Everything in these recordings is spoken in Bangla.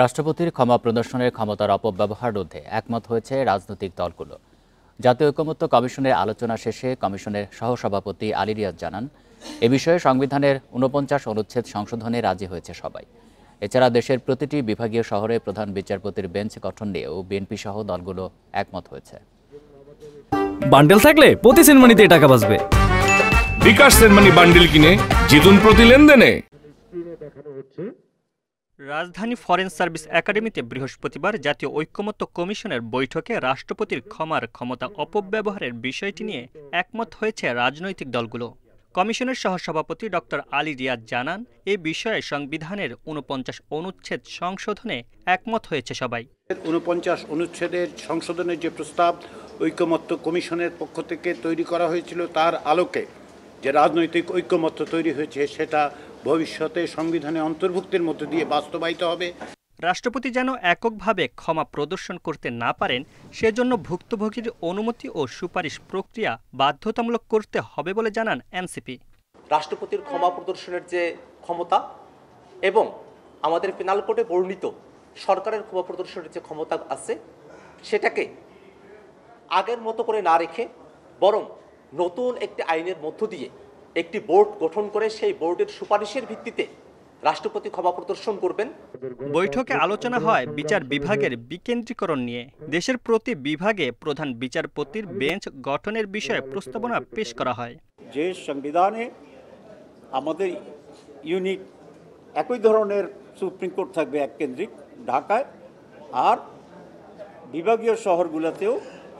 রাষ্ট্রপতির ক্ষমা প্রদর্শনের ক্ষমতার অপব্যবহার রোধে একমত হয়েছে রাজনৈতিক দলগুলো। জাতীয় ঐকমত্য কমিশনের আলোচনা শেষে কমিশনের সহসভাপতি আলী রিয়াজ জানান, এ বিষয়ে সংবিধানের ৪৯ অনুচ্ছেদ সংশোধনে রাজি হয়েছে সবাই। এছাড়া দেশের প্রতিটি বিভাগীয় শহরে প্রধান বিচারপতির বেঞ্চ গঠন নিয়েও বিএনপি সহ দলগুলো একমত হয়েছে। বান্ডেল থাকলে প্রতি সেনমানিতে টাকা বাঁচবে। বিকাশ সেনমানি বান্ডেল কিনে জিতুন প্রতি লেনদেনে। রাজধানী ফরেন সার্ভিস একাডেমিতে বৃহস্পতিবার জাতীয় ঐকমত্য কমিশনের বৈঠকে রাষ্ট্রপতির ক্ষমার ক্ষমতা অপব্যবহারের বিষয়টি নিয়ে একমত হয়েছে রাজনৈতিক দলগুলো। কমিশনের সহসভাপতি ডক্টর আলী রিয়াজ জানান, এ বিষয়ে সংবিধানের ৪৯ অনুচ্ছেদ সংশোধনে একমত হয়েছে সবাই। ৪৯ অনুচ্ছেদের সংশোধনের যে প্রস্তাব ঐকমত্য কমিশনের পক্ষ থেকে তৈরি করা হয়েছিল, তার আলোকে যে রাজনৈতিক ঐকমত্য তৈরি হয়েছে সেটা ভবিষ্যতে সংবিধানে অন্তর্ভুক্তির মধ্য দিয়ে বাস্তবায়িত হবে। রাষ্ট্রপতি যেন এককভাবে ক্ষমা প্রদর্শন করতে না পারেন, সেজন্য ভুক্তভোগীর অনুমতি ও সুপারিশ প্রক্রিয়া বাধ্যতামূলক করতে হবে বলে জানান এনসিপি। রাষ্ট্রপতির ক্ষমা প্রদর্শনের যে ক্ষমতা এবং আমাদের পেনাল কোডে বর্ণিত সরকারের ক্ষমা প্রদর্শনের যে ক্ষমতা আছে, সেটাকে আগের মতো করে না রেখে বরং নতুন একটি আইনের মধ্য দিয়ে একটি বোর্ড গঠন করে সেই বোর্ডের সুপারিশের ভিত্তিতে রাষ্ট্রপতি ক্ষমা প্রদর্শন করবেন। বৈঠকে আলোচনা হয় বিচার বিভাগের বিকেন্দ্রীকরণ নিয়ে। দেশের প্রতি বিভাগে প্রধান বিচারপতির বেঞ্চ গঠনের বিষয়ে প্রস্তাবনা পেশ করা হয়। যে সংবিধানে আমাদের ইউনিট একই ধরনের সুপ্রিম কোর্ট থাকবে এককেন্দ্রিক ঢাকায়, আর বিভাগীয় শহরগুলোতেও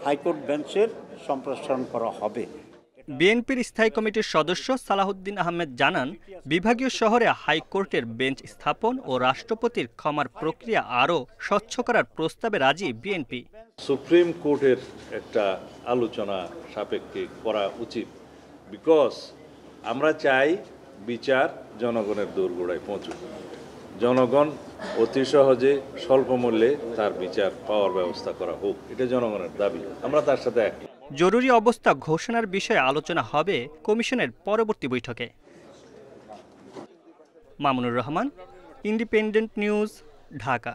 হাইকোর্ট বেঞ্চের সম্প্রসারণ করা হবে। বিএনপির স্থায়ী কমিটির সদস্য সালাহউদ্দিন আহমেদ জানান, বিভাগীয় শহরে হাইকোর্টের বেঞ্চ স্থাপন ও রাষ্ট্রপতির ক্ষমার প্রক্রিয়া আরও স্বচ্ছ করার প্রস্তাবে রাজি বিএনপি। সুপ্রিম কোর্টের একটা আলোচনা সাপেক্ষে করা উচিত, বিকজ আমরা চাই বিচার জনগণের দোরগোড়ায় পৌঁছুক, জনগণ অতি সহজে স্বল্প মূল্যে তার বিচার পাওয়ার ব্যবস্থা করা হোক, এটা জনগণের দাবি। আমরা তার সাথে একমত। জরুরি অবস্থা ঘোষণার বিষয়ে আলোচনা হবে কমিশনের পরবর্তী বৈঠকে। Mamunur Rahman, independent news, Dhaka.